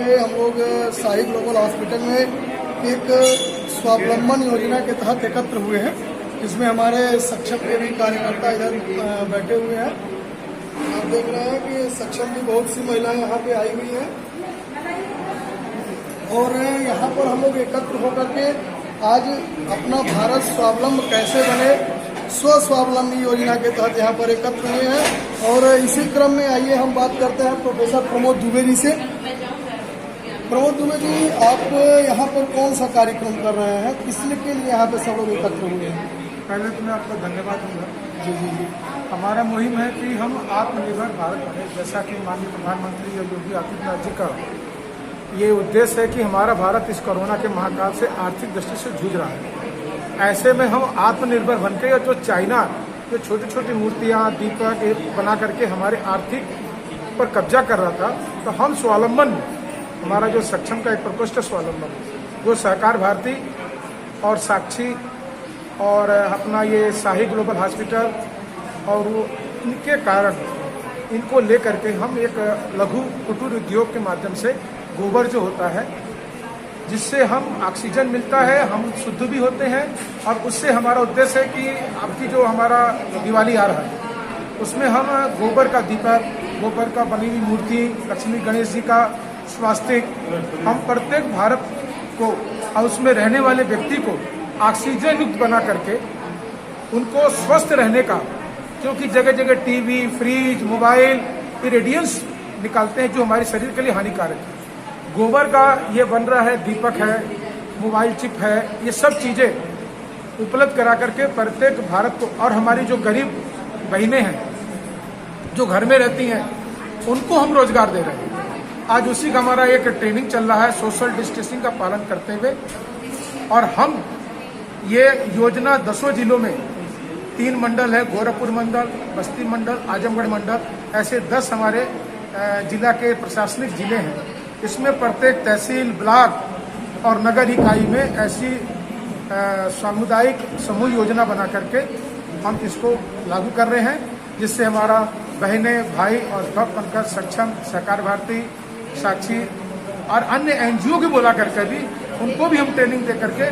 पे हम लोग शाही ग्लोबल हॉस्पिटल में एक स्वावलंबन योजना के तहत एकत्र हुए हैं, जिसमें हमारे सक्षम के भी कार्यकर्ता इधर बैठे हुए हैं। आप देख रहे हैं कि सक्षम की बहुत सी महिलाएं यहाँ पे आई हुई हैं और यहाँ पर हम लोग एकत्र होकर के आज अपना भारत स्वावलंब कैसे बने, स्व स्वावलंबी योजना के तहत यहाँ पर एकत्र हुए हैं। और इसी क्रम में आइए हम बात करते हैं प्रोफेसर प्रमोद दुबे जी से। प्रमोद दुबे जी, आप यहाँ पर कौन सा कार्यक्रम कर रहे हैं, किसके के लिए यहाँ पे सब लोग एकत्र हुए हैं? पहले तो मैं आपका धन्यवाद दूंगा। जी जी जी। हमारा मुहिम है कि हम आत्मनिर्भर भारत बने, जैसा कि माननीय प्रधानमंत्री योगी आदित्यनाथ जी का ये उद्देश्य है कि हमारा भारत इस कोरोना के महाकाल से आर्थिक दृष्टि से जूझ रहा है। ऐसे में हम आत्मनिर्भर बनकर, जो चाइना जो छोटी छोटी मूर्तियाँ दीपक बना करके हमारे आर्थिक पर कब्जा कर रहा था, तो हम स्वावलंबन, हमारा जो सक्षम का एक प्रकोष्ठ स्वावलंबन, जो सहकार भारती और साक्षी और अपना ये शाही ग्लोबल हॉस्पिटल और वो इनके कारण इनको लेकर के हम एक लघु कुटीर उद्योग के माध्यम से गोबर जो होता है, जिससे हम ऑक्सीजन मिलता है, हम शुद्ध भी होते हैं। और उससे हमारा उद्देश्य है कि आपकी जो हमारा दिवाली आ रहा है उसमें हम गोबर का दीपक, गोबर का बनी हुई मूर्ति, लक्ष्मी गणेश जी का स्वास्तिक, हम प्रत्येक भारत को और उसमें रहने वाले व्यक्ति को ऑक्सीजन युक्त बना करके उनको स्वस्थ रहने का, क्योंकि जगह जगह टीवी, फ्रिज, मोबाइल ये रेडियंस निकालते हैं जो हमारे शरीर के लिए हानिकारक है। गोबर का ये बन रहा है, दीपक है, मोबाइल चिप है, ये सब चीज़ें उपलब्ध करा करके प्रत्येक भारत को, और हमारी जो गरीब बहनें हैं जो घर में रहती हैं उनको हम रोजगार दे रहे हैं। आज उसी का हमारा एक ट्रेनिंग चल रहा है सोशल डिस्टेंसिंग का पालन करते हुए। और हम ये योजना 10 जिलों में, 3 मंडल है, गोरखपुर मंडल, बस्ती मंडल, आजमगढ़ मंडल, ऐसे 10 हमारे जिला के प्रशासनिक जिले हैं। इसमें प्रत्येक तहसील, ब्लॉक और नगर इकाई में ऐसी सामुदायिक समूह योजना बना करके हम इसको लागू कर रहे हैं, जिससे हमारा बहनें, भाई और सब बनकर सक्षम, सहकार भारती, साक्षी और अन्य एनजीओ की बोला करके भी उनको भी हम ट्रेनिंग दे करके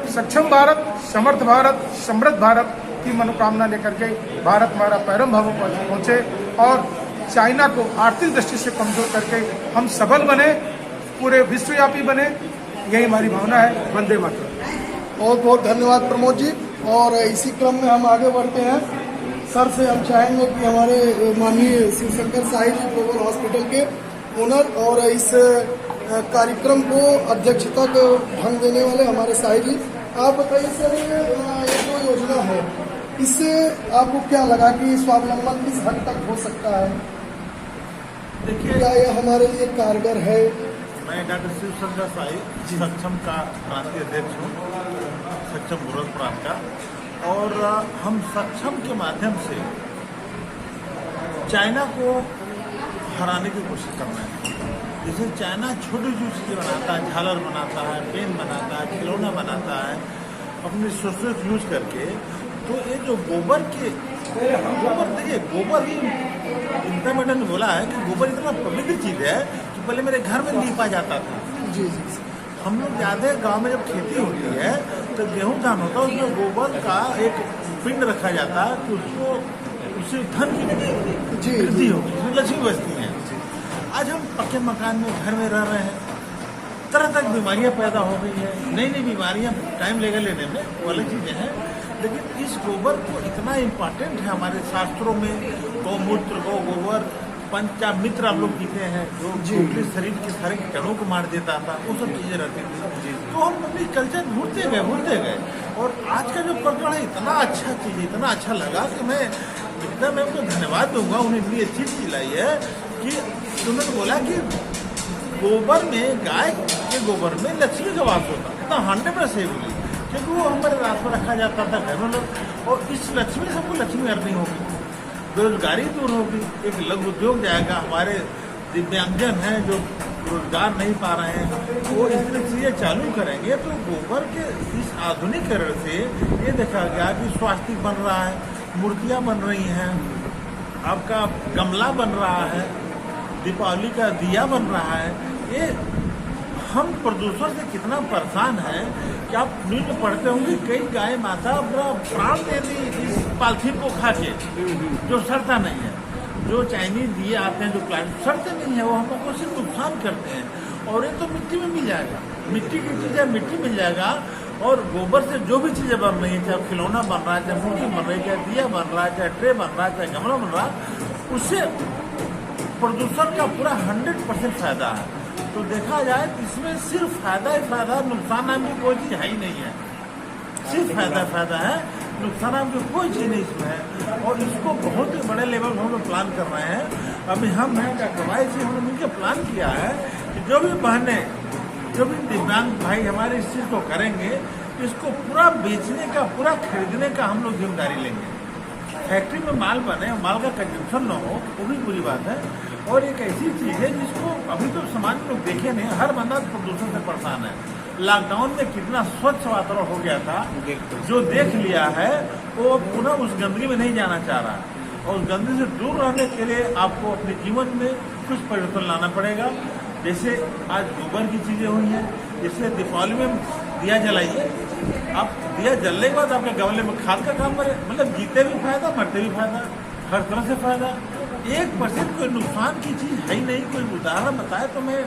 सक्षम भारत, समर्थ भारत, समृद्ध भारत की मनोकामना लेकर के भारत हमारा पैरम भावों पर पहुंचे और चाइना को आर्थिक दृष्टि से कमजोर करके हम सबल बने, पूरे विश्वव्यापी बने। यही हमारी भावना है। वंदे मातरम। बहुत बहुत धन्यवाद प्रमोद जी। और इसी क्रम में हम आगे बढ़ते हैं। सर से हम चाहेंगे कि हमारे माननीय शिवशंकर शाही जी ग्लोबल हॉस्पिटल के ओनर और इस कार्यक्रम को अध्यक्षता को ढंग देने वाले हमारे शाही जी, आप बताइए सर, ये जो योजना है इससे आपको क्या लगा कि स्वावलंबन किस हद तक हो सकता है? देखिए, क्या ये हमारे लिए कारगर है? मैं डॉक्टर शिवशंकर शाही सक्षम का प्रांतीय अध्यक्ष हूँ, सक्षम गोरख प्रांत का। और हम सक्षम के माध्यम से चाइना को हराने की कोशिश कर रहे हैं। जैसे चाइना छोटी छोटी चीज़ें बनाता है, झालर बनाता है, पेन बनाता है, खिलौना बनाता है अपने सोर्सेस यूज करके। तो ये जो गोबर देखिए, गोबर ही इंदिरा मैडम ने बोला है कि गोबर इतना पवित्र चीज़ है कि पहले मेरे घर में लीपा जाता था। जी जी। हम लोग ज़्यादा गांव में जब खेती होती है तो गेहूं धान होता है, उसमें गोबर का एक पिंड रखा जाता है कि उसको उससे धन की वृद्धि होगी, उसमें लक्ष्मी बचती है। आज हम पक्के मकान में घर में रह रहे हैं, तरह तरह की बीमारियाँ पैदा हो गई है, नई नई बीमारियाँ, टाइम लेगा लेने में, वो अलग चीज़ें हैं। लेकिन इस गोबर को इतना इम्पॉर्टेंट है हमारे शास्त्रों में। गौमूत्र, गौ गोबर, पंचामृत हम लोग पीते हैं जो शरीर के सारे कीटाणुओं को मार देता था, वो सब चीज़ें रहती थी। तो हम अपनी कल्चर भूलते गए। और आज का जो प्रकरण है इतना अच्छा चीज़, इतना अच्छा लगा कि मैं उनको धन्यवाद दूंगा। उन्हें इतनी अच्छी चीज़ लाई है कि उन्होंने बोला कि गोबर में, गाय के गोबर में लक्ष्मी का वास होता है। इतना 100% सही बोली, क्योंकि वो हमारे रात में रखा जाता था घर में लोग। और इस लक्ष्मी से सबको लक्ष्मी अर्निंग होगी, बेरोजगारी दूर होगी, एक लघु उद्योग जाएगा। हमारे दिव्यांगजन हैं जो रोजगार नहीं पा रहे हैं, वो इस तरह चीज़ें चालू करेंगे तो गोबर के इस आधुनिकीकरण से ये देखा गया कि स्वास्थ्य बन रहा है, मूर्तियाँ बन रही हैं, आपका गमला बन रहा है, दीपावली का दिया बन रहा है। ये हम प्रदूषण से कितना परेशान है कि आप न्यूज में पढ़ते होंगे कई गाय माता अपना प्राण दे दी इस पॉलिथीन को खा के, जो सड़ता नहीं है। जो चाइनीज दिए आते हैं जो प्लास्टिक सड़ते नहीं है, वो हम लोग को सिर्फ नुकसान करते हैं। और ये तो मिट्टी में मिल जाएगा, मिट्टी की चीज़ें मिट्टी मिल जाएगा। और गोबर से जो भी चीज़ें बन रही है, चाहे खिलौना बन रहा है, चाहे मूर्ति बन रही है, चाहे दिया बन रहा है, चाहे ट्रे बन रहा है, चाहे गमला बन रहा है, उससे प्रदूषण का पूरा 100% फायदा है। तो देखा जाए तो इसमें सिर्फ फायदा ही फायदा, नुकसान नाम की कोई चीज़ है ही नहीं है। सिर्फ फायदा है, नुकसान नाम की कोई चीज़ नहीं इसमें है। और इसको बहुत ही बड़े लेवल पर हम लोग प्लान कर रहे हैं। अभी हम हैं डॉक्टर भाई से हमने मिलकर प्लान किया है कि जो भी बहनें, जो भी दिव्यांग भाई हमारे इस चीज़ को करेंगे, इसको पूरा बेचने का, पूरा खरीदने का हम लोग जिम्मेदारी लेंगे। फैक्ट्री में माल बने, माल का कंजम्पशन न हो, वो भी बुरी बात है। और एक ऐसी चीज़ है जिसको अभी तो समाज में लोग देखे नहीं, हर बंदा प्रदूषण से परेशान है। लॉकडाउन में कितना स्वच्छ वातावरण हो गया था, जो देख लिया है वो पुनः उस गंदगी में नहीं जाना चाह रहा। और उस गंदगी से दूर रहने के लिए आपको अपने जीवन में कुछ परिवर्तन लाना पड़ेगा। जैसे आज गोबर की चीज़ें हुई हैं, जैसे दीपावली में दिया जलाइए, आप दिया जलने के बाद आपके गमले में खाद का काम करे, मतलब जीते भी फायदा, मरते भी फायदा, हर तरह से फायदा। 1% कोई नुकसान की चीज़ है ही नहीं। कोई उदाहरण बताए तो मैं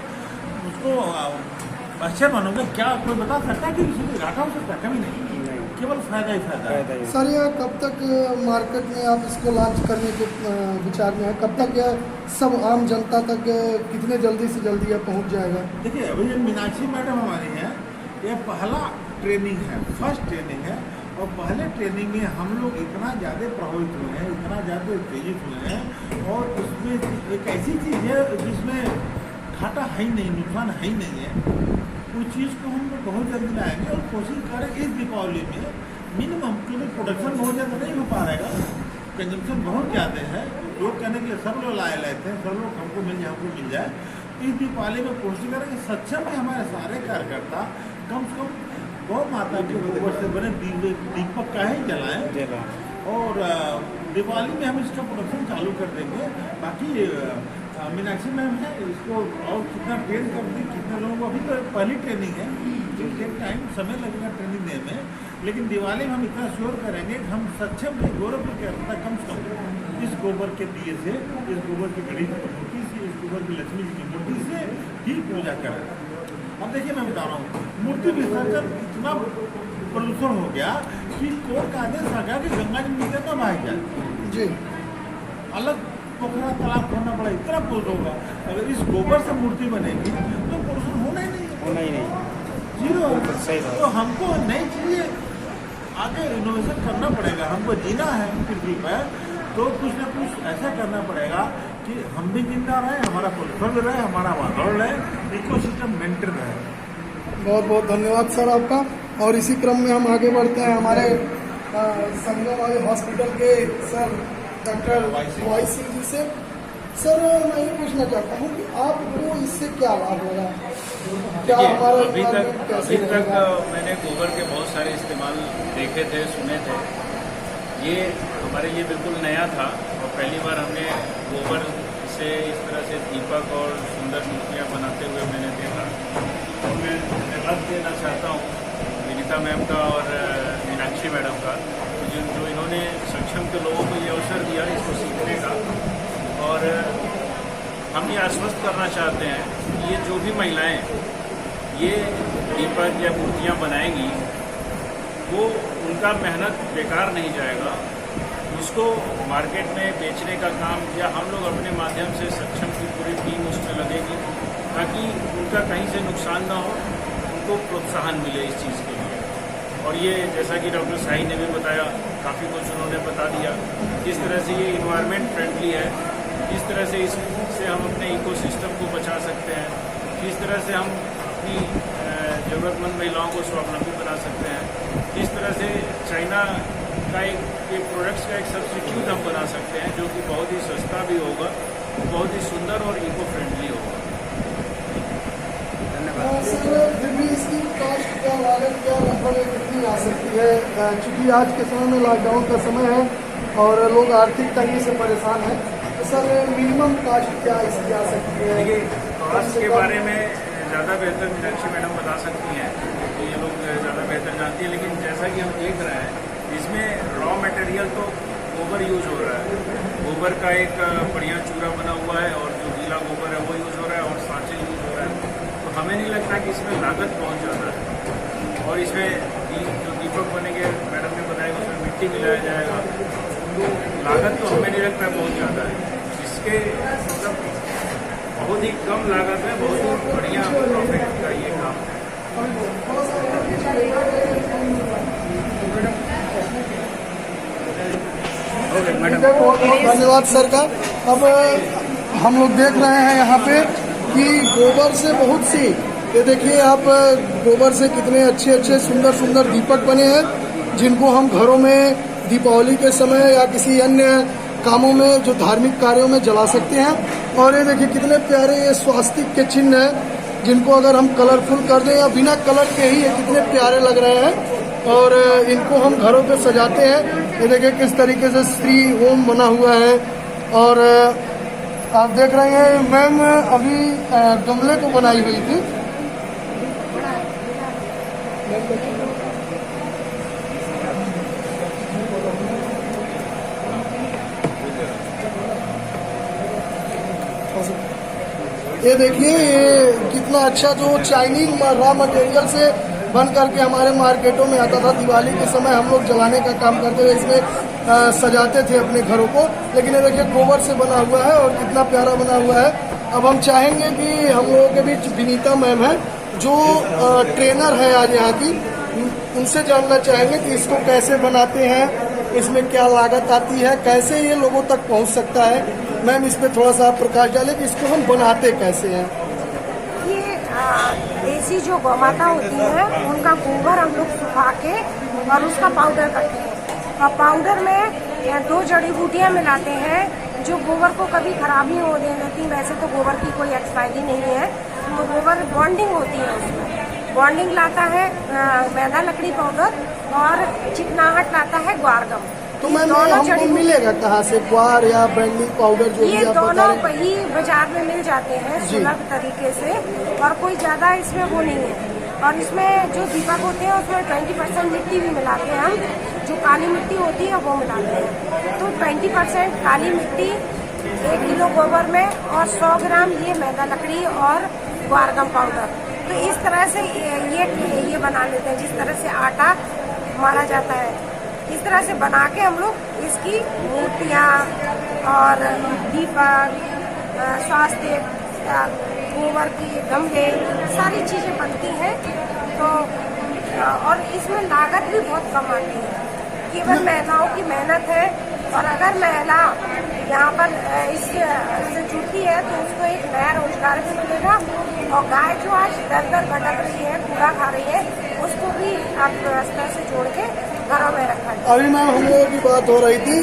उसको अच्छा मानूंगा। क्या कोई बता सकता है कि इसमें घाटा हो सकता है? कभी नहीं, केवल फायदा ही फायदा है। सर यह कब तक मार्केट में आप इसको लॉन्च करने के विचार में है? कब तक यह सब आम जनता तक कितने जल्दी से जल्दी यह पहुंच जाएगा? देखिए, अभी जो मीनाक्षी मैडम हमारी हैं, ये पहला ट्रेनिंग है, फर्स्ट ट्रेनिंग है। और पहले ट्रेनिंग में हम लोग इतना ज़्यादा प्रभावित हुए हैं, इतना ज़्यादा उत्तेजित हुए हैं। और उसमें एक ऐसी चीज़ है जिसमें घाटा है ही नहीं, नुकसान है ही नहीं है। उस चीज़ को हम लोग बहुत जल्दी लाएंगे और कोशिश करें इस दीपावली में मिनिमम, क्योंकि प्रोडक्शन बहुत ज़्यादा नहीं हो पा रहेगा, कंजम्पशन बहुत ज़्यादा है। लोग कहने के लिए सब लोग लाए लेते हैं, सब लोग हमको मिल जाए, हमको मिल जाए। इस दीपावली में कोशिश करें कि सक्षम में हमारे सारे कार्यकर्ता कम से कम गौ माता के गोबर से बने दीपक का ही जलाएं। और दिवाली में हम इसका प्रोडक्शन चालू कर देंगे। बाकी मीनाक्षी मैम है, इसको और कितना ट्रेन कर दी, कितने लोगों को, अभी तो पहली ट्रेनिंग है, एक टाइम समय लगेगा ट्रेनिंग देने में। लेकिन दिवाली में हम इतना श्योर करेंगे कि हम सक्षम के गौरव के करता कम से कम इस गोबर के दिए से, इस गोबर की गणेश की मूर्ति से, इस गोबर की लक्ष्मी जी की मूर्ति से ही पूजा करें। अब देखिए, मैं बता रहा हूँ, मूर्ति विसर्जन इतना प्रदूषण हो गया कि कोर्ट का आदेश आ गया कि गंगा जी में न बहाई जाए जी, अलग पोखरा तालाब खोलना पड़ा, इतना प्रदूषण होगा। अगर इस गोबर से मूर्ति बनेगी तो प्रदूषण होना ही नहीं, जीरो। तो हमको नई चीज़ें आगे इनोवेशन करना पड़ेगा, हमको जीना है पृथ्वी पर। तो कुछ ना कुछ ऐसा करना पड़ेगा कि हम भी जिंदा रहे, हमारा प्रदूषण रहे, हमारा वातावरण रहे, इकोसिस्टम मेंटेन रहे। बहुत बहुत धन्यवाद सर आपका। और इसी क्रम में हम आगे बढ़ते हैं हमारे संगम हॉस्पिटल के sir doctor Y Singh ji से। सर मैं ये पूछना चाहता हूँ कि आपको इससे क्या लाभ लगा? क्या हमारा अभी तक मैंने गोबर के बहुत सारे इस्तेमाल देखे थे, सुने थे। ये हमारे लिए बिल्कुल नया था और पहली बार हमने गोबर से इस तरह से दीपक और सुंदर मूर्तियाँ बनाते हुए मैंने देखा। और मैं धन्यवाद देना चाहता हूँ विनीता मैम का और मीनाक्षी मैडम का, जो इन्होंने सक्षम के लोगों को ये अवसर दिया इसको सीखने का। और हम ये आश्वस्त करना चाहते हैं कि ये जो भी महिलाएं ये दीपक या मूर्तियाँ बनाएंगी, वो उनका मेहनत बेकार नहीं जाएगा। उसको मार्केट में बेचने का काम या हम लोग अपने माध्यम से सक्षम की पूरी टीम उसमें लगेगी, ताकि उनका कहीं से नुकसान ना हो, उनको प्रोत्साहन मिले इस चीज़ के लिए। और ये जैसा कि डॉक्टर साही ने भी बताया, काफ़ी कुछ उन्होंने बता दिया किस तरह से ये इन्वायरमेंट फ्रेंडली है, किस तरह से इससे हम अपने इकोसिस्टम को बचा सकते हैं, किस तरह से हम अपनी ज़रूरतमंद महिलाओं को स्वावलंबी बना सकते हैं, किस तरह से चाइना का एक प्रोडक्ट्स का एक सब्स्टिट्यूट हम बना सकते हैं जो कि बहुत ही सस्ता भी होगा, बहुत ही सुंदर और इको फ्रेंडली होगा। धन्यवाद। सर फिर भी इसकी कॉस्ट क्या, लागत क्या लगभग कितनी आ सकती है? चूँकि आज के समय में लॉकडाउन का समय है और लोग आर्थिक तंगी से परेशान हैं, तो सर मिनिमम कॉस्ट क्या इसकी आ सकती है? देखिए, स्वास्थ्य के बारे में ज़्यादा बेहतर मीनाक्षी मैडम बता सकती हैं, क्योंकि ये लोग ज़्यादा बेहतर जानती हैं। लेकिन जैसा कि हम देख रहे हैं इसमें रॉ मटेरियल तो गोबर यूज हो रहा है, गोबर का एक बढ़िया चूरा बना हुआ है और जो गीला गोबर है वो यूज हो रहा है और सांचे यूज हो रहा है। तो हमें नहीं लगता कि इसमें लागत बहुत ज़्यादा है। और इसमें जो दीपक बनेंगे मैडम ने बताया उसमें मिट्टी मिलाया जाएगा, तो लागत तो हमें नहीं लगता बहुत ज़्यादा है। इसके मतलब बहुत ही कम लागत में बहुत ही बढ़िया प्रॉफिट का ये काम है। बहुत धन्यवाद सर का। अब हम लोग देख रहे हैं यहाँ पे कि गोबर से बहुत सी, ये देखिए आप, गोबर से कितने अच्छे अच्छे सुंदर सुंदर दीपक बने हैं, जिनको हम घरों में दीपावली के समय या किसी अन्य कामों में, जो धार्मिक कार्यों में जला सकते हैं। और ये देखिए कितने प्यारे ये स्वास्तिक के चिन्ह हैं, जिनको अगर हम कलरफुल कर दें या बिना कलर के ही ये कितने प्यारे लग रहे हैं। और इनको हम घरों पे सजाते हैं। ये देखिए किस तरीके से श्री ओम बना हुआ है। और आप देख रहे हैं मैम अभी गमले को बनाई हुई थी। ये देखिए ये कितना अच्छा, जो चाइनीज रॉ मटेरियल से बन करके हमारे मार्केटों में आता था, दिवाली के समय हम लोग जलाने का काम करते हुए इसमें सजाते थे अपने घरों को। लेकिन ये देखिए गोबर से बना हुआ है और कितना प्यारा बना हुआ है। अब हम चाहेंगे कि हम लोगों के बीच विनीता मैम है, जो ट्रेनर है आज यहाँ की, उनसे जानना चाहेंगे कि इसको कैसे बनाते हैं, इसमें क्या लागत आती है, कैसे ये लोगों तक पहुँच सकता है। मैम इस पे थोड़ा सा प्रकाश डालें कि इसको हम बनाते कैसे हैं। ये देसी जो गौ माता होती है उनका गोबर हम लोग सुखा के और उसका पाउडर करते हैं। और पाउडर में 2 जड़ी बूटियाँ मिलाते हैं जो गोबर को कभी खराब नहीं होने देती। वैसे तो गोबर की कोई एक्सपायरी नहीं है, तो गोबर बॉन्डिंग होती है, उसमें बॉन्डिंग लाता है मैदा लकड़ी पाउडर और चिकनाहट लाता है ग्वारगम। तो मैम हमको मिलेगा कहाँ से, ग्वार या ब्रांडिंग पाउडर जो ये दोनों ही बाजार में मिल जाते हैं सुलभ तरीके से, और कोई ज्यादा इसमें वो नहीं है। और इसमें जो दीपक होते हैं उसमें 20% मिट्टी भी मिलाते हैं हम, जो काली मिट्टी होती है वो मिलाते हैं। तो 20% काली मिट्टी 1 किलो गोबर में और 100 ग्राम ये मैदा लकड़ी और ग्वारगम पाउडर। तो इस तरह से ये बना लेते हैं, जिस तरह से आटा मारा जाता है इस तरह से बना के हम लोग इसकी मूर्तियाँ और दीपक, स्वास्थ्य, गोबर की गमले, सारी चीजें बनती हैं। तो और इसमें लागत भी बहुत कम आती है, केवल महिलाओं की मेहनत है। और अगर महिला यहाँ पर इससे जुड़ती है तो उसको एक नया रोजगार भी मिलेगा। और गाय जो आज दर दर भटक रही है, कूड़ा खा रही है, उसको भी अर्थव्यवस्था से जोड़ के घरों में रखा जाए। अभी मैम हम लोगों की बात हो रही थी,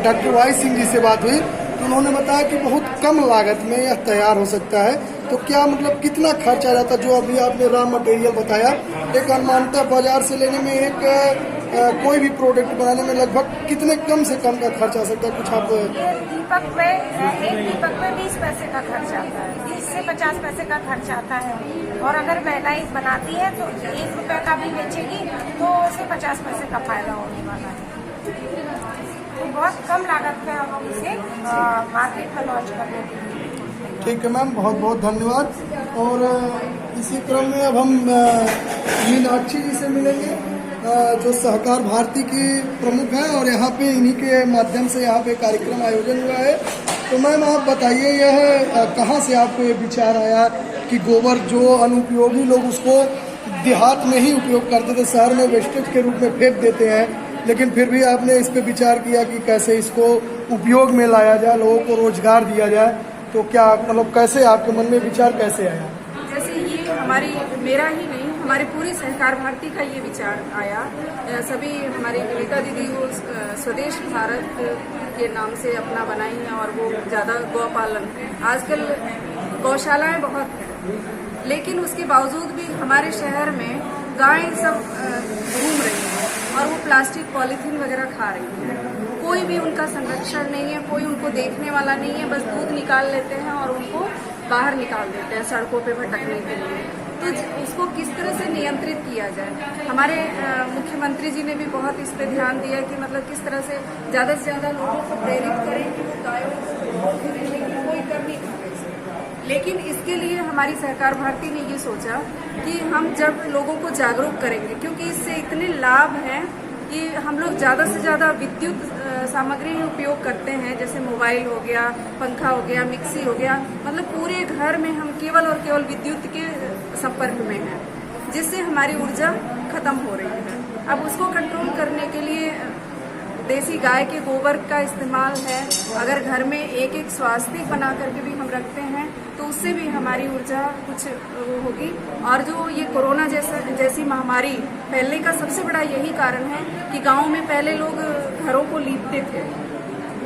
डॉक्टर वाई सिंह जी से बात हुई, तो उन्होंने बताया कि बहुत कम लागत में यह तैयार हो सकता है। तो क्या मतलब कितना खर्च आ जाता, जो अभी आपने रॉ मटेरियल बताया, एक अनुमानतः बाजार से लेने में एक कोई भी प्रोडक्ट बनाने में लगभग कितने कम से कम का खर्च आ सकता है? कुछ आप दीपक में एक दीपक में 20 पैसे का खर्च आता है, 20 से 50 पैसे का खर्च आता है। और अगर महिलाएं बनाती है तो 1 रुपए का भी बेचेगी तो उसे 50 पैसे का फायदा होने वाला है। तो बहुत कम लागत में हम लोग इसे मार्केट में लॉन्च करने के लिए। ठीक है मैम, बहुत बहुत धन्यवाद। और इसी क्रम में अब हम मीनाक्षी जी से मिलेंगे, जो सहकार भारती की प्रमुख हैं और यहाँ पे इन्हीं के माध्यम से यहाँ पे कार्यक्रम आयोजन हुआ है। तो मैम आप बताइए, यह कहाँ से आपको ये विचार आया कि गोबर जो अनुपयोगी लोग उसको देहात में ही उपयोग करते थे, शहर में वेस्टेज के रूप में फेंक देते हैं, लेकिन फिर भी आपने इस पे विचार किया कि कैसे इसको उपयोग में लाया जाए, लोगों को रोजगार दिया जाए। तो क्या मतलब कैसे आपके मन में विचार कैसे आया? जैसे ये मेरा ही नहीं, हमारे पूरी सहकार भारती का ये विचार आया। सभी हमारी विनीता दीदी वो स्वदेश भारत के नाम से अपना बनाई हैं और वो ज़्यादा गौपालन, आजकल गौशालाएं बहुत हैं, लेकिन उसके बावजूद भी हमारे शहर में गायें सब घूम रही हैं और वो प्लास्टिक पॉलीथीन वगैरह खा रही हैं। कोई भी उनका संरक्षण नहीं है, कोई उनको देखने वाला नहीं है, बस दूध निकाल लेते हैं और उनको बाहर निकाल देते हैं सड़कों पे भटकने के लिए। तो उसको किस तरह से नियंत्रित किया जाए। हमारे मुख्यमंत्री जी ने भी बहुत इस पे ध्यान दिया कि मतलब किस तरह से ज़्यादा लोगों को प्रेरित करें कि वो गायों को खरीदने की कोई कर नहीं पा रहे। लेकिन इसके लिए हमारी सहकार भारती ने ये सोचा कि हम जब लोगों को जागरूक करेंगे, क्योंकि इससे इतने लाभ हैं कि हम लोग ज़्यादा से ज़्यादा विद्युत सामग्री उपयोग करते हैं, जैसे मोबाइल हो गया, पंखा हो गया, मिक्सी हो गया, मतलब पूरे घर में हम केवल और केवल विद्युत के संपर्क में हैं, जिससे हमारी ऊर्जा खत्म हो रही है। अब उसको कंट्रोल करने के लिए देसी गाय के गोबर का इस्तेमाल है। अगर घर में एक स्वास्थ्य बना करके भी हम रखते हैं तो उससे भी हमारी ऊर्जा कुछ वो होगी। और जो ये कोरोना जैसी महामारी फैलने का सबसे बड़ा यही कारण है कि गांव में पहले लोग घरों को लीपते थे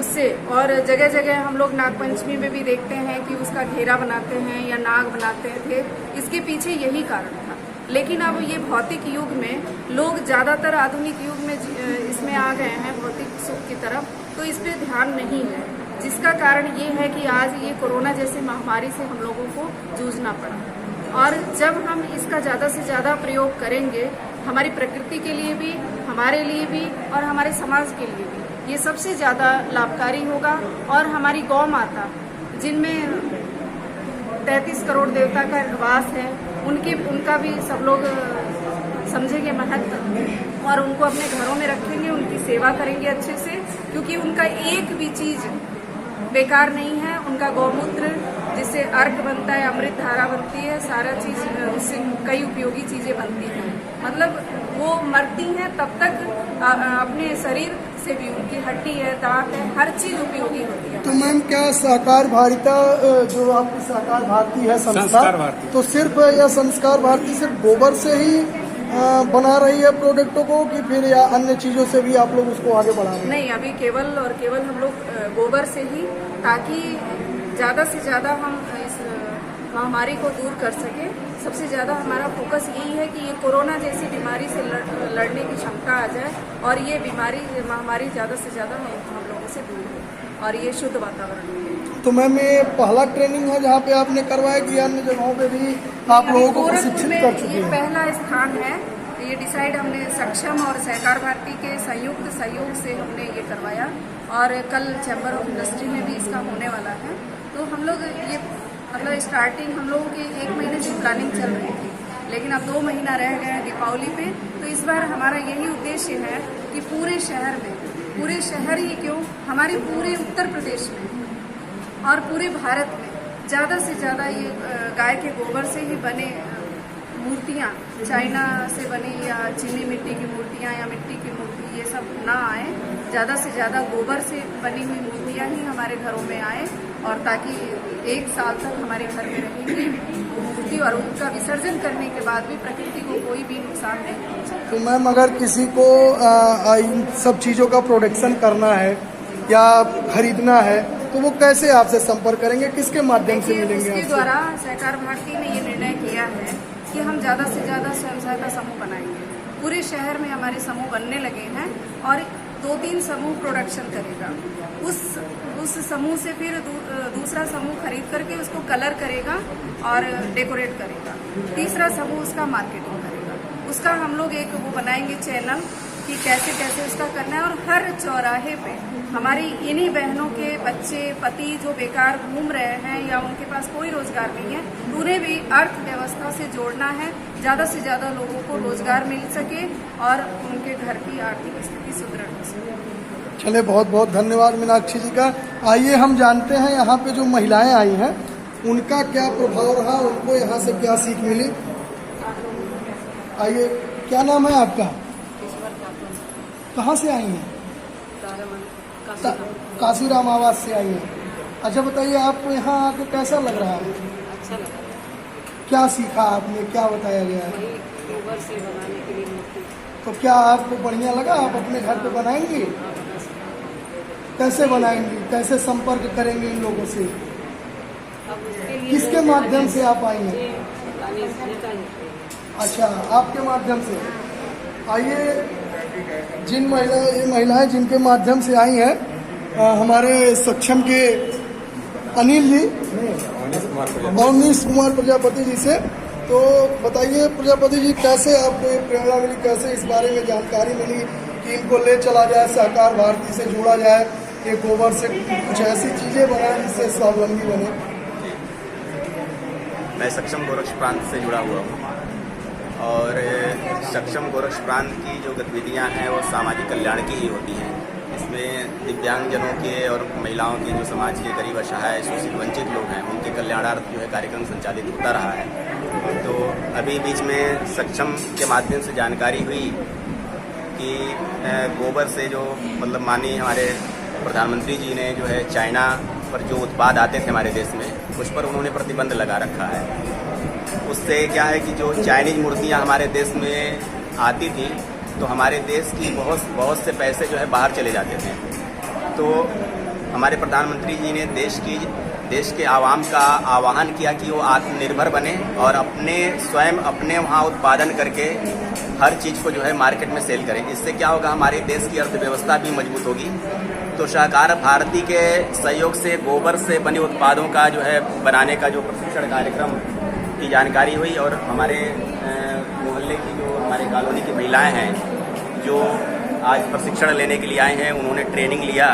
उससे, और जगह जगह हम लोग नागपंचमी में भी देखते हैं कि उसका घेरा बनाते हैं या नाग बनाते थे। इसके पीछे यही कारण था। लेकिन अब ये भौतिक युग में लोग ज़्यादातर आधुनिक युग में इसमें आ गए हैं, भौतिक सुख की तरफ, तो इस पर ध्यान नहीं है, जिसका कारण ये है कि आज ये कोरोना जैसी महामारी से हम लोगों को जूझना पड़ा। और जब हम इसका ज़्यादा से ज़्यादा प्रयोग करेंगे, हमारी प्रकृति के लिए भी, हमारे लिए भी और हमारे समाज के लिए भी ये सबसे ज़्यादा लाभकारी होगा। और हमारी गौ माता, जिनमें 33 करोड़ देवता का वास है, उनका भी सब लोग समझेंगे महत्व और उनको अपने घरों में रखेंगे, उनकी सेवा करेंगे अच्छे से, क्योंकि उनका एक भी चीज बेकार नहीं है। उनका गौमूत्र, जिससे अर्क बनता है, अमृत धारा बनती है, सारा चीज उससे कई उपयोगी चीजें बनती हैं। मतलब वो मरती हैं तब तक अपने शरीर से भी, उनकी हड्डी है, दांत है, हर चीज उपयोगी होती है। तो मैम क्या सहकार भारिता जो आपकी सहकार भारती है संस्था, तो सिर्फ यह संस्कार भारती सिर्फ गोबर से ही बना रही है प्रोडक्टों को, कि फिर या अन्य चीजों से भी आप लोग उसको आगे बढ़ा रहे हैं? नहीं, अभी केवल और केवल हम लोग गोबर से ही, ताकि ज्यादा से ज्यादा हम इस महामारी को दूर कर सके। सबसे ज्यादा हमारा फोकस यही है कि ये कोरोना जैसी बीमारी से लड़ने की क्षमता आ जाए और ये महामारी ज्यादा से ज्यादा हम लोगों से दूर हो और ये शुद्ध वातावरण मिले। तो मैम ये पहला ट्रेनिंग है जहाँ पे आपने करवाया कि अन्य जगहों पे भी आप लोगों को प्रशिक्षित कर चुके ये हैं? पहला स्थान है। ये डिसाइड हमने सक्षम और सहकार भारती के संयुक्त सहयोग से हमने ये करवाया और कल चैम्बर ऑफ इंडस्ट्री में भी इसका होने वाला है। तो हम लोग ये मतलब स्टार्टिंग हम लोगों की 1 महीने से प्लानिंग चल रही थी, लेकिन अब 2 महीना रह गए हैं दीपावली पे। तो इस बार हमारा यही उद्देश्य है कि पूरे शहर में, पूरे शहर ही क्यों, हमारे पूरे उत्तर प्रदेश में और पूरे भारत में ज़्यादा से ज़्यादा ये गाय के गोबर से ही बने मूर्तियाँ, चाइना से बनी या चीनी मिट्टी की मूर्तियाँ या मिट्टी की मूर्ति, ये सब ना आए। ज़्यादा से ज़्यादा गोबर से बनी हुई मूर्तियाँ ही हमारे घरों में आए, और ताकि 1 साल तक हमारे घर में रहेंगी मूर्ति और उनका विसर्जन करने के बाद भी प्रकृति को कोई भी नुकसान नहीं पहुँचा। तो मैम अगर किसी को इन सब चीज़ों का प्रोडक्शन करना है या खरीदना है तो वो कैसे आपसे संपर्क करेंगे, किसके माध्यम से मिलेंगे? उसके आपसे द्वारा सहकार भारती ने ये निर्णय किया है कि हम ज़्यादा से ज़्यादा स्वयं सहायता समूह बनाएंगे। पूरे शहर में हमारे समूह बनने लगे हैं और 2-3 समूह प्रोडक्शन करेगा। उस समूह से फिर दूसरा समूह खरीद करके उसको कलर करेगा और डेकोरेट करेगा। तीसरा समूह उसका मार्केटिंग करेगा। उसका हम लोग एक वो बनाएंगे चैनल कि कैसे कैसे उसका करना है। और हर चौराहे पे हमारी इन्हीं बहनों के बच्चे, पति जो बेकार घूम रहे हैं या उनके पास कोई रोजगार नहीं है, उन्हें भी अर्थव्यवस्था से जोड़ना है, ज़्यादा से ज़्यादा लोगों को रोजगार मिल सके और उनके घर की आर्थिक स्थिति सुदृढ़ हो सके। चले, बहुत बहुत धन्यवाद मीनाक्षी जी का। आइए हम जानते हैं यहाँ पे जो महिलाएं आई हैं उनका क्या प्रभाव रहा, उनको यहाँ से क्या सीख मिली। आइए, क्या नाम है आपका? कहाँ से आई हैं? काशीराम आवास से आई हैं। अच्छा बताइए, आपको यहाँ आके कैसा लग रहा है? अच्छा लगा। क्या सीखा आपने, क्या बताया गया है? गोबर से बनाने के लिए मूर्ति। तो क्या आपको बढ़िया लगा? आप अपने घर पे बनाएंगी? कैसे बनाएंगी, कैसे संपर्क करेंगे इन लोगों से? अब उसके लिए किसके माध्यम से आप आई हैं? अच्छा, आपके माध्यम से। आइए, जिन महिलाएं जिनके माध्यम से आई हैं, हमारे सक्षम के अनिल जी, अवनीश कुमार प्रजापति जी से। तो बताइए प्रजापति जी, कैसे आपको ये प्रेरणा मिली, कैसे इस बारे में जानकारी मिली कि इनको ले चला जाए, सहकार भारती से जोड़ा जाए, ये गोबर से कुछ ऐसी चीज़ें बनाएं जिससे स्वावलंबी बने? मैं सक्षम गोरक्ष प्रांत से जुड़ा हुआ हूँ और सक्षम गोरक्ष प्रांत की जो गतिविधियाँ हैं वो सामाजिक कल्याण की ही होती हैं। इसमें दिव्यांगजनों के और महिलाओं के, जो समाज के गरीब असहाय शोषित वंचित लोग हैं, उनके कल्याणार्थ जो है कार्यक्रम संचालित होता रहा है। तो अभी बीच में सक्षम के माध्यम से जानकारी हुई कि गोबर से जो मतलब माननीय हमारे प्रधानमंत्री जी ने जो है चाइना पर जो उत्पाद आते थे हमारे देश में, उस पर उन्होंने प्रतिबंध लगा रखा है। उससे क्या है कि जो चाइनीज मूर्तियाँ हमारे देश में आती थी तो हमारे देश की बहुत से पैसे जो है बाहर चले जाते थे। तो हमारे प्रधानमंत्री जी ने देश के आवाम का आह्वान किया कि वो आत्मनिर्भर बने और स्वयं अपने वहाँ उत्पादन करके हर चीज़ को जो है मार्केट में सेल करें। इससे क्या होगा, हमारे देश की अर्थव्यवस्था भी मजबूत होगी। तो सहकार भारती के सहयोग से गोबर से बने उत्पादों का जो है बनाने का जो प्रशिक्षण कार्यक्रम की जानकारी हुई और हमारे मोहल्ले की जो हमारे कॉलोनी की महिलाएं हैं जो आज प्रशिक्षण लेने के लिए आए हैं, उन्होंने ट्रेनिंग लिया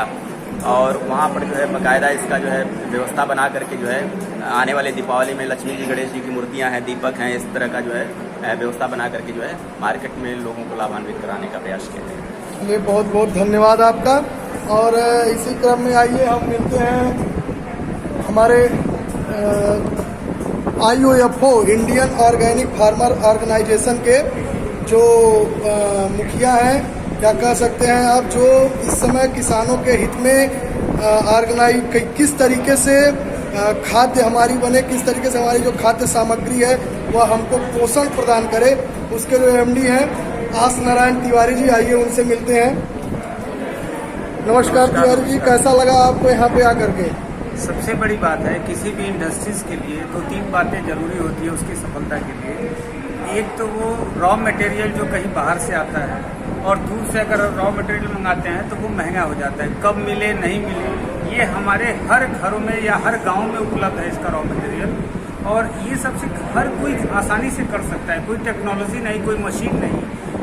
और वहाँ पर जो है बाकायदा इसका जो है व्यवस्था बना करके जो है आने वाले दीपावली में लक्ष्मी जी, गणेश जी की मूर्तियाँ हैं, दीपक हैं, इस तरह का जो है व्यवस्था बना करके जो है मार्केट में लोगों को लाभान्वित कराने का प्रयास किया है। चलिए, बहुत बहुत धन्यवाद आपका। और इसी क्रम में आइए हम मिलते हैं हमारे IOFO Indian organic farmer organisation के जो मुखिया हैं, क्या कह सकते हैं आप, जो इस समय किसानों के हित में ऑर्गेनाइज किस तरीके से खाद्य हमारी बने, किस तरीके से हमारी जो खाद्य सामग्री है वह हमको पोषण प्रदान करे, उसके जो MD हैं आस नारायण तिवारी जी, आइए उनसे मिलते हैं। नमस्कार तिवारी जी, कैसा लगा आपको यहाँ पे आकर के? सबसे बड़ी बात है किसी भी इंडस्ट्रीज के लिए 2-3 बातें जरूरी होती है उसकी सफलता के लिए। एक तो वो रॉ मटेरियल जो कहीं बाहर से आता है और दूर से अगर रॉ मटेरियल मंगाते हैं तो वो महंगा हो जाता है। कब मिले नहीं मिले ये हमारे हर घरों में या हर गांव में उपलब्ध है इसका रॉ मटेरियल, और ये सबसे हर कोई आसानी से कर सकता है। कोई टेक्नोलॉजी नहीं, कोई मशीन नहीं।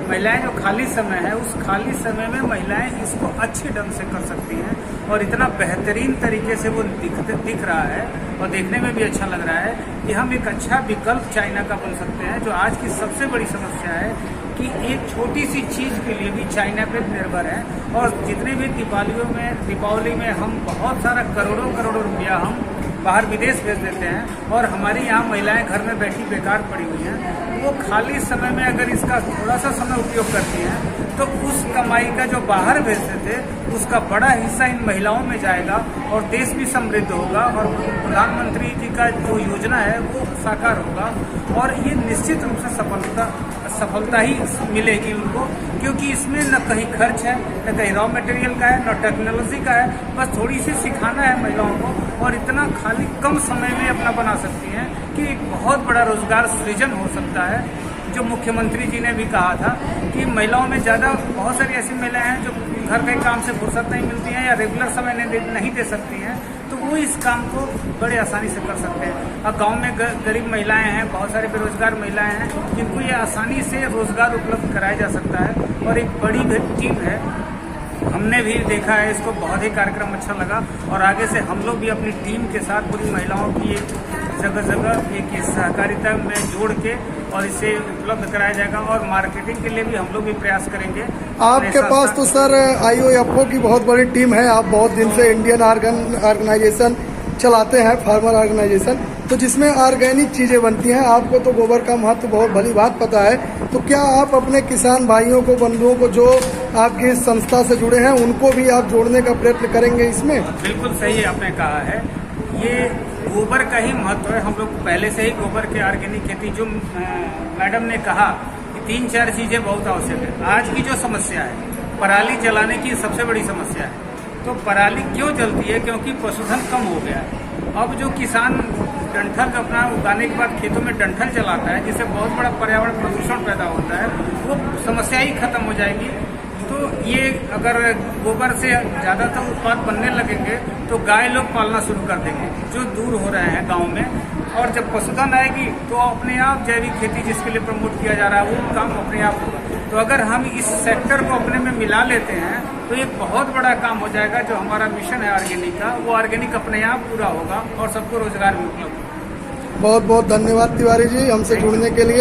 महिलाएं जो खाली समय है उस खाली समय में महिलाएं इसको अच्छे ढंग से कर सकती हैं और इतना बेहतरीन तरीके से वो दिख रहा है और देखने में भी अच्छा लग रहा है कि हम एक अच्छा विकल्प चाइना का बन सकते हैं। जो आज की सबसे बड़ी समस्या है कि एक छोटी सी चीज़ के लिए भी चाइना पे निर्भर है, और जितने भी दीपावली में हम बहुत सारा करोड़ों रुपया हम बाहर विदेश भेज देते हैं और हमारी यहाँ महिलाएं घर में बैठी बेकार पड़ी हुई हैं। वो खाली समय में अगर इसका थोड़ा सा समय उपयोग करती हैं तो उस कमाई का जो बाहर भेजते थे उसका बड़ा हिस्सा इन महिलाओं में जाएगा और देश भी समृद्ध होगा और प्रधानमंत्री जी का जो योजना है वो साकार होगा और ये निश्चित रूप से सफलता ही मिलेगी उनको, क्योंकि इसमें न कहीं खर्च है, न कहीं रॉ मटेरियल का है, न टेक्नोलॉजी का है। बस थोड़ी सी सिखाना है महिलाओं को और इतना खाली कम समय में अपना बना सकती हैं कि एक बहुत बड़ा रोजगार सृजन हो सकता है। जो मुख्यमंत्री जी ने भी कहा था कि महिलाओं में ज़्यादा बहुत सारी ऐसी महिलाएं हैं जो घर के काम से फुर्सत नहीं मिलती हैं या रेगुलर समय नहीं दे सकती हैं, तो वो इस काम को बड़े आसानी से कर सकते हैं। और गांव में गरीब महिलाएं हैं, बहुत सारी बेरोजगार महिलाएं हैं जिनको ये आसानी से रोजगार उपलब्ध कराया जा सकता है और एक बड़ी टीम है। हमने भी देखा है इसको, बहुत ही कार्यक्रम अच्छा लगा और आगे से हम लोग भी अपनी टीम के साथ पूरी महिलाओं की एक जगह एक सहकारिता में जोड़ के और इसे उपलब्ध कराया जाएगा और मार्केटिंग के लिए भी हम लोग भी प्रयास करेंगे। आपके पास तो सर IOFO की बहुत बड़ी टीम है, आप बहुत दिन से इंडियन ऑर्गेनाइजेशन चलाते हैं, फार्मर ऑर्गेनाइजेशन, तो जिसमें ऑर्गेनिक चीज़ें बनती हैं। आपको तो गोबर का महत्व बहुत भली बात पता है, तो क्या आप अपने किसान भाइयों को, बंधुओं को जो आपकी संस्था से जुड़े हैं उनको भी आप जोड़ने का प्रयत्न करेंगे इसमें? बिल्कुल सही आपने कहा है, ये गोबर का ही महत्व है। हम लोग पहले से ही गोबर के ऑर्गेनिक खेती, जो मैडम ने कहा कि 3-4 चीज़ें बहुत आवश्यक है। आज की जो समस्या है पराली जलाने की सबसे बड़ी समस्या है। तो पराली क्यों जलती है? क्योंकि पशुधन कम हो गया है। अब जो किसान डंठल अपना उगाने के बाद खेतों में डंठल जलाता है जिससे बहुत बड़ा पर्यावरण प्रदूषण पैदा होता है, वो समस्या ही खत्म हो जाएगी। तो ये अगर गोबर से ज़्यादातर उत्पाद बनने लगेंगे तो गाय लोग पालना शुरू कर देंगे जो दूर हो रहे हैं गांव में, और जब पशुधन आएगी तो अपने आप जैविक खेती जिसके लिए प्रमोट किया जा रहा है वो काम अपने आप होगा। तो अगर हम इस सेक्टर को अपने में मिला लेते हैं तो एक बहुत बड़ा काम हो जाएगा। जो हमारा मिशन है ऑर्गेनिक का, वो ऑर्गेनिक अपने आप पूरा होगा और सबको रोजगार भी उपलब्ध होगा। बहुत बहुत धन्यवाद तिवारी जी हमसे जुड़ने के लिए।